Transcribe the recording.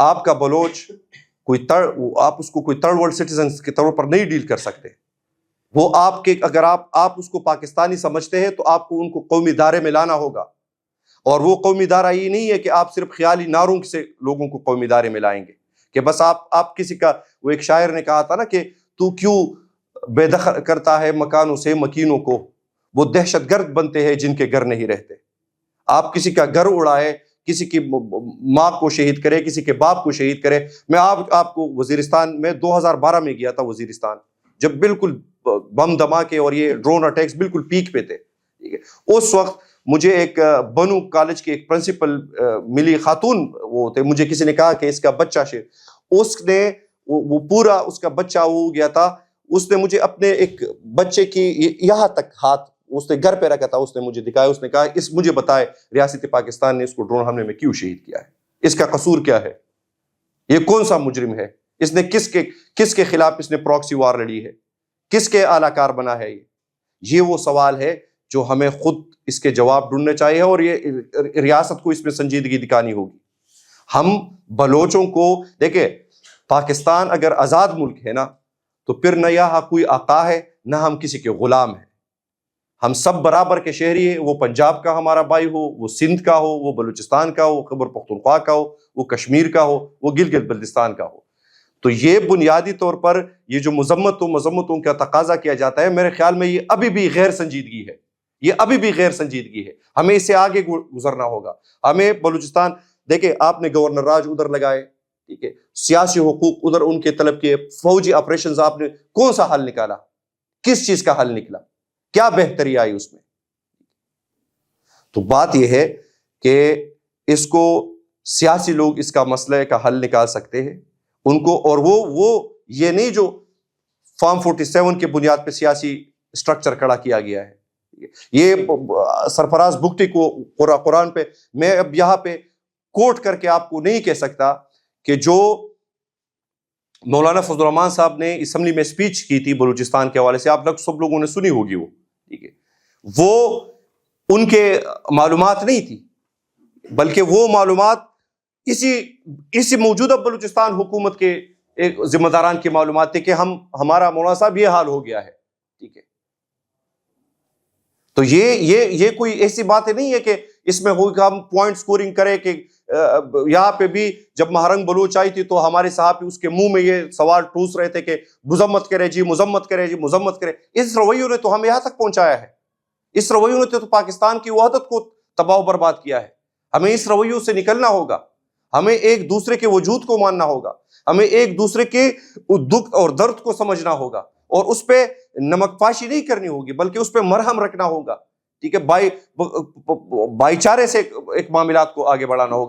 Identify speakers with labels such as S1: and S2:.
S1: آپ کا بلوچ آپ اس کو کوئی تھرڈ ورلڈ سٹیزن کے طور پر نہیں ڈیل کر سکتے. وہ آپ کے اگر آپ اس کو پاکستانی سمجھتے ہیں تو آپ کو ان کو قومی دائرے میں لانا ہوگا. اور وہ قومی دائرہ یہ نہیں ہے کہ آپ صرف خیالی نعروں سے لوگوں کو قومی دائرے میں لائیں گے کہ بس آپ کسی کا. وہ ایک شاعر نے کہا تھا نا کہ تو کیوں بے دخل کرتا ہے مکانوں سے مکینوں کو، وہ دہشت گرد بنتے ہیں جن کے گھر نہیں رہتے. آپ کسی کا گھر اڑائے، کسی کی ماں کو شہید کرے، کسی کے باپ کو شہید کرے. میں آپ کو وزیرستان میں 2012 میں گیا تھا وزیرستان، جب بالکل بم دھماکے اور یہ ڈرون اٹیکس بالکل پیک پہ تھے. اس وقت مجھے ایک بنو کالج کی ایک پرنسپل ملی خاتون، وہ تھے، مجھے کسی نے کہا کہ اس کا بچہ اس نے وہ پورا اس کا بچہ ہو گیا تھا. اس نے مجھے اپنے ایک بچے کی یہاں تک ہاتھ اس نے گھر پہ رکھا تھا، اس نے مجھے دکھایا. اس نے کہا مجھے بتائے ریاست پاکستان نے اس کو ڈرون حملے میں کیوں شہید کیا ہے؟ اس کا قصور کیا ہے؟ یہ کون سا مجرم ہے؟ اس نے کس کے خلاف اس نے پراکسی وار لڑی ہے؟ کس کے اعلی کار بنا ہے؟ یہ وہ سوال ہے جو ہمیں خود اس کے جواب ڈھونڈنے چاہیے، اور یہ ریاست کو اس میں سنجیدگی دکھانی ہوگی. ہم بلوچوں کو دیکھیں، پاکستان اگر آزاد ملک ہے نا تو پھر نہ یہاں کوئی آقا ہے نہ ہم کسی کے غلام ہیں. ہم سب برابر کے شہری ہیں. وہ پنجاب کا ہمارا بھائی ہو، وہ سندھ کا ہو، وہ بلوچستان کا ہو، خیبر پختونخوا کا ہو، وہ کشمیر کا ہو، وہ گلگت بلتستان کا ہو. تو یہ بنیادی طور پر یہ جو مذمتوں کا تقاضا کیا جاتا ہے، میرے خیال میں یہ ابھی بھی غیر سنجیدگی ہے. یہ ابھی بھی غیر سنجیدگی ہے. ہمیں اس سے آگے گزرنا ہوگا. ہمیں بلوچستان دیکھیں، آپ نے گورنر راج ادھر لگائے، ٹھیک ہے، سیاسی حقوق ادھر ان کے طلب کیے، فوجی آپریشنز آپ نے کون سا حل نکالا؟ کس چیز کا حل نکلا؟ کیا بہتری آئی اس میں؟ تو بات یہ ہے کہ اس کو سیاسی لوگ اس کا مسئلہ کا حل نکال سکتے ہیں ان کو. اور وہ یہ نہیں جو فارم 47 کے بنیاد پہ سیاسی اسٹرکچر کھڑا کیا گیا ہے. یہ سرفراز بگٹی کو قرآن پہ میں اب یہاں پہ کوٹ کر کے آپ کو نہیں کہہ سکتا کہ جو مولانا فضل الرحمان صاحب نے اسمبلی میں اسپیچ کی تھی بلوچستان کے حوالے سے، آپ لوگ سب لوگوں نے سنی ہوگی. وہ ٹھیک ہے، وہ ان کے معلومات نہیں تھی، بلکہ وہ معلومات اسی موجودہ بلوچستان حکومت کے ایک ذمہ داران کی معلومات تھی کہ ہمارا مولانا صاحب یہ حال ہو گیا ہے. ٹھیک ہے، تو یہ کوئی ایسی بات نہیں ہے کہ اس میں ہم پوائنٹ سکورنگ کرے کہ یہاں پہ بھی جب مہرنگ بلوچ آئی تھی تو ہمارے صحافی اس کے منہ میں یہ سوال ٹھوس رہے تھے کہ مذمت کرے جی، مذمت کرے جی، مذمت کرے. اس رویوں نے تو ہمیں یہاں تک پہنچایا ہے. اس رویوں نے تو پاکستان کی وحدت کو تباہ و برباد کیا ہے. ہمیں اس رویوں سے نکلنا ہوگا. ہمیں ایک دوسرے کے وجود کو ماننا ہوگا. ہمیں ایک دوسرے کے دکھ اور درد کو سمجھنا ہوگا، اور اس پہ نمک پاشی نہیں کرنی ہوگی بلکہ اس پہ مرہم رکھنا ہوگا. ٹھیک ہے، بھائی چارے سے ایک معاملات کو آگے بڑھانا ہوگا.